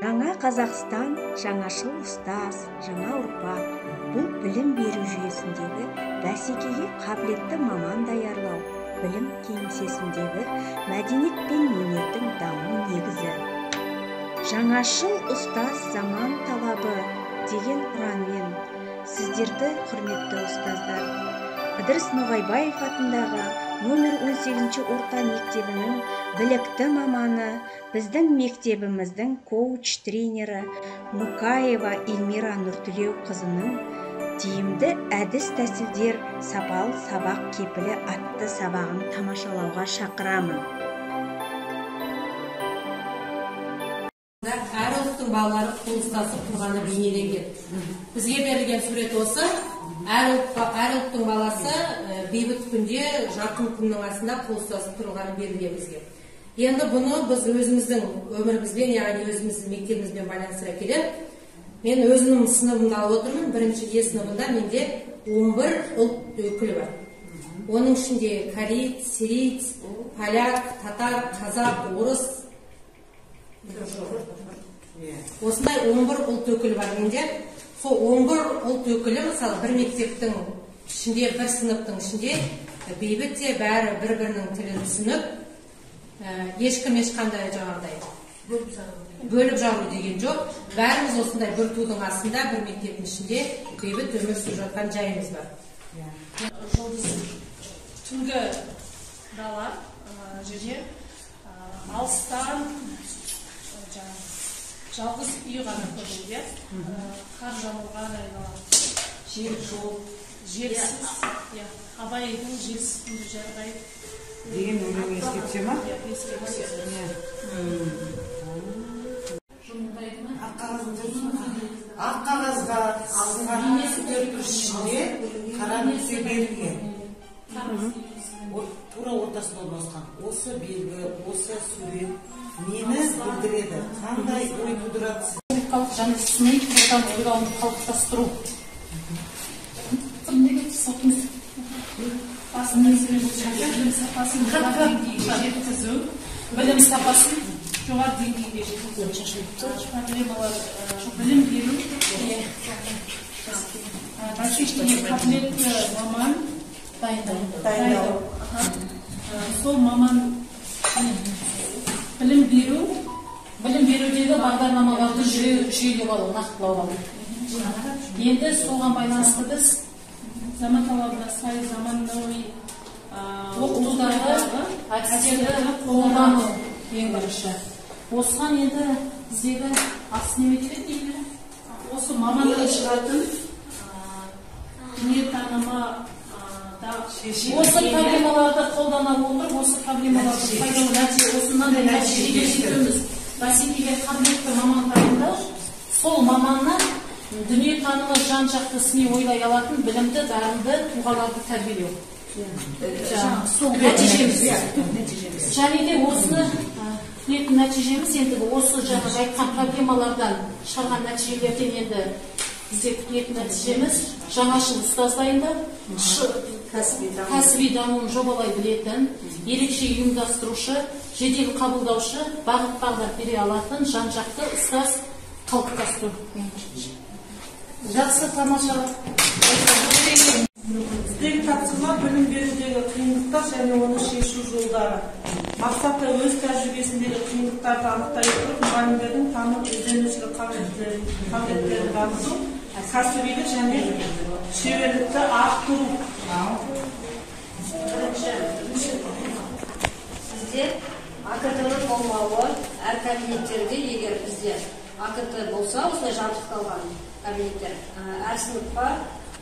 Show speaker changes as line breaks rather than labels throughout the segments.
Жаңа Қазақстан, жаңашыл ұстаз, жаңа ұрпақ. Бұл білім беру жүйесіндегі бәсекеге қабілетті маман даярлау, білім кеңсесіндегі мәдениет пен өнердің даму негізі. Жаңашыл ұстаз заман талабы деген ұранмен сіздерді, құрметті ұстаздар, Ыдырыс Ноғайбаев атындағы номер 18 орта мектебінің білікті маманы, біздің мектебіміздің коуч-тренері Мұқаева Эльмира Нұртілеу қызының тиімді әдіс тәсілдер сапалы сабақ кепілі атты сабағын тамашалауға шақырамын.
Әр ұлттың балалары қол ұстасып тұрғаны бейнеленген. Бізге берілген сурет осы. Әр ұлттың баласы бейбіт күнде жарқын күннің астында қол ұстасып тұрғаны берілген бізге. Енді бұны біз өзіміздің өмірімізбен, яғни өзіміздің мектебімізбен байланыстыра келе, мен өзімнің сыныбымда алып отырмын. Бірінші Е сыныбында менде 11 ұлт өкілі бар. Оның ішінде корейц, сирийц, поляк, татар, қазақ, орыс, осындай 11 ұлт өкілі бар менде. Сол 11 ұлт өкілі, мысалы, бір мектептің ішінде, бір сыныптың ішінде бейбіт те бәрі бір-бірінің тілін түсініп, ешкім ешқандай жаңағыдай бөліп жару деген жоқ. Бәріміз осындай бір тудың астында, бір мектептің ішінде бейбіт өмір сүріп жатқан жайымыз бар.
Түнгі дала жерде алыстан жалғыз үй ғана көрінеді. Қар жамылған айналады. Жел жоқ, желсіз, абайдың желсіз күнді жарғай
деген өлең еске түсе ма?
Еске түседі.
Ақ қағазға алынған төртбұрыш ішінде қара нүкте берілген. Тура ортасында орналасқан. Осы белгі, осы сурет нені білдіреді? Қандай ой тудырады?
Республикалық және сыни тұрғыдан ойлауын қалыптастыру. Білім сапасын жоғары деңгейге жеткізу. Білім беру, бәсекеге қабілетті маман дайындау. Сол маман білім берудегі бағдарламаларды жүйелеп алу, нақтылап алу. Енді соған байланысты біз заман талабына сай заманауи оқытудағы әдістерді қолдану ең бірінші. Осыған енді біздегі асыл неме керек дейді. Осы маманнан шығатын дүниетанымы, осы проблемаларды қолдана отырып, осы проблемаларды пайдалы нәтиже, осындай нәтижеге жетеміз. Бәсекеге қабілетті маман таңдау, сол маманнан дүниетанымы жан-жақты сыни ойлай алатын білімді, дарынды тұлғаларды тәрбиелеу. Сол нәтижеміз. Және де осыны тілейтін нәтижеміз, енді осы жаңағы айтқан проблемалардан шығарған нәтижелерден енді бізде тілейтін нәтижеміз жаңашыл ұстаз дайындап, кәсіби дамуын жобалай білетін, ерекше ұйымдастырушы, жедел қабылдаушы, бағыт-бағдар бере алатын жан-жақты ұстаз қалыптастыру. Жақсы, тамаша.
Біздегі тапсырма білім берудегі қиындықтар және оны шешу жолдары. Мақсаты өз тәжірибесіндегі қиындықтарды анықтай отырып, мұғалімдердің таным ізденушілік қабілеттерін дамыту, кәсібилік және шеберлікті арттыру.
Бізде АКТ-ның болмауы әр кабинеттерде, егер бізде АКТ болса, осылай жабдықталған кабинеттер, әр сыныпқа,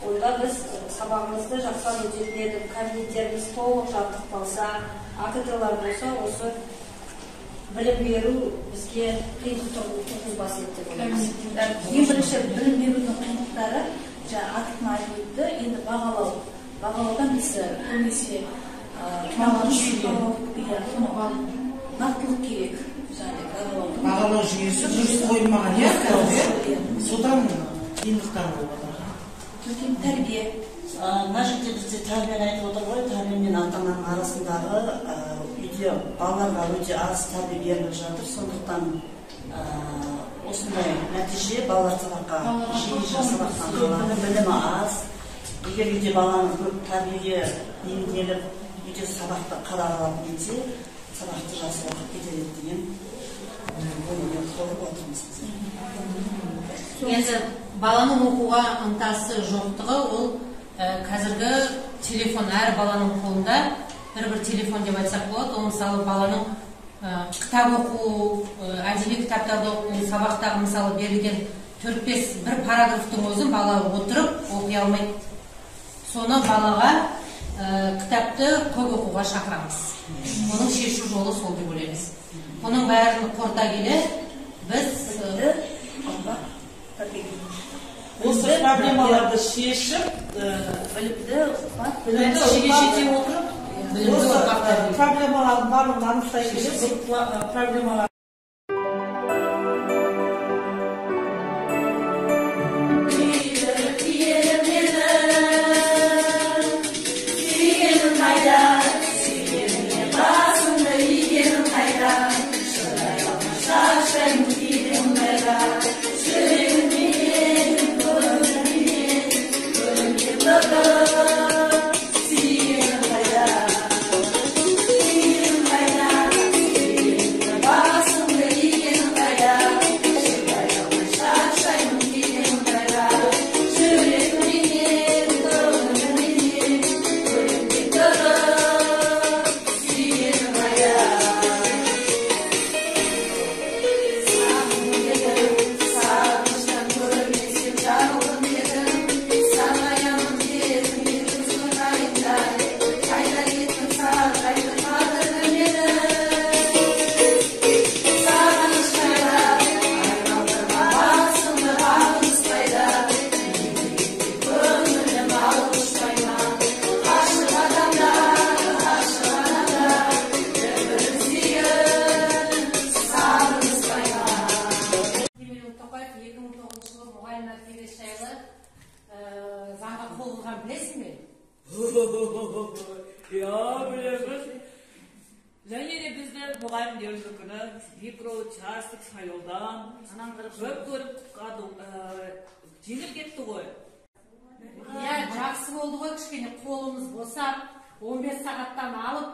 онда біз сабағымызды жақсылап өтетін едік. Кабинеттеріміз толық жабдықталса, АКТ-лар болса, осы білім беру бізге қиындық туғызбас еді деп ойлаймыз. Ең бірінші білім берудің қиындықтары, атын айтып өтті, енді бағалау. Бағалаудан біз көбінесе нақтылық керек.
Бағалау жүйесі дұрыс қойылмаған, содан қиындықтар болып отыр.
Тәрбие.
Мына жерде бізде тәрбиені айтып отыр ғой, тәрбие мен ата-ананың арасындағы үйде балаларға өте аз тәрбие беріліп жатыр. Сондықтан осындай нәтиже балалар сабаққа жиі сабақтан қалады, білімі аз. Егер үйде баланың көп тәрбиеге емделіп, үйде сабақты қадағалап нетсе, сабақты жақсы уақыт кетеді деген оймен қойып отырмыз біз.
Енді баланың оқуға ынтасы жоқтығы ол қазіргі телефон, әр баланың қолында бір телефон деп айтсақ болады. Ол мысалы баланың кітап оқу, әдеби кітаптарды оқу, сабақтағы мысалы берілген 4-5 бір параграфтың өзін бала отырып оқи алмайды. Соны балаға кітапты көп оқуға шақырамыз. Оның шешу жолы сол деп ойлаймыз. Оның бәрін қорыта келе біз
осы проблемаларды шешіп,
білімді шете отырып,
осы проблемалардың барлығын анықтай келіп, проблемалар
заңға қол қойған білесің бе?
Білеміз. Және де бізді мұғалімдердің күні микроучасток сайлаудан көп көріп жеңіп кетті ғой.
Иә, жақсы болды ғой, кішкене қолымыз босап, 15 сағаттан алып,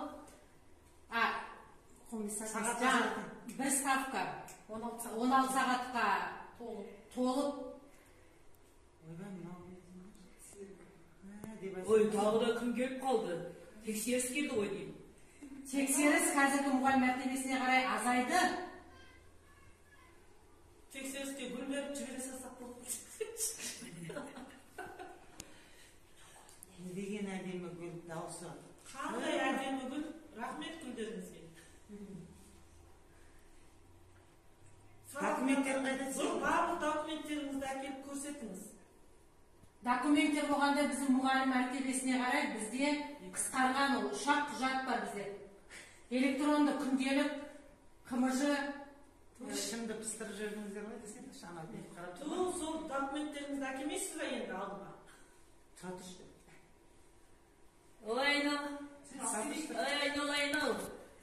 бір ставка 16 сағатқа толып.
Ой, тағы да кім келіп қалды? Тексеріс келді ғой деймін.
Тексеріс қазіргі мұғалім мәртебесіне қарай азайды.
тексеріске гүл беріп жібере салсақ болды.
Не деген әдемі гүл дауысы.
Қандай әдемі гүл. Рахмет гүлдеріңізге.
Документтер қайда?
Барлық документтеріңізді әкеліп көрсетіңіз.
Документтер болғанда біздің мұғалім мәртебесіне қарай бізде қысқарған ол ұшақ құжат бар бізде. Электронды күнделік, КМЖ.
Шымды пыстырып жүрдіңіздер ғой десеңіз, шама беріп қарап
тұрмын. Сол документтеріңізді әкелмейсіз ба енді алдыма?
Жатыршы.
Айнал.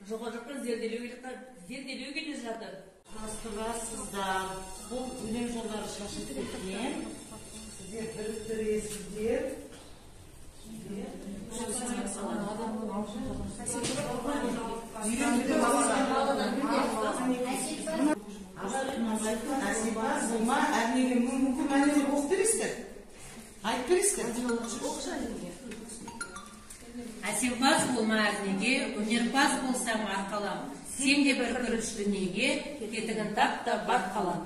Жоға жаққа зерделеу келе жатыр.
Құрастырасыздар. Бұл өлең жолдары шашып кеткен. Сіздер біріктіресіздер. Әсипаз болма, әрнеге мүмкін мәнеге оқып бересіздер. Айтып бересіздер.
Әсемпаз болма әрнеге, өнерпаз болсам арқалам. Сен де бір күріш дүниеге, кетігін тап та бар қалам.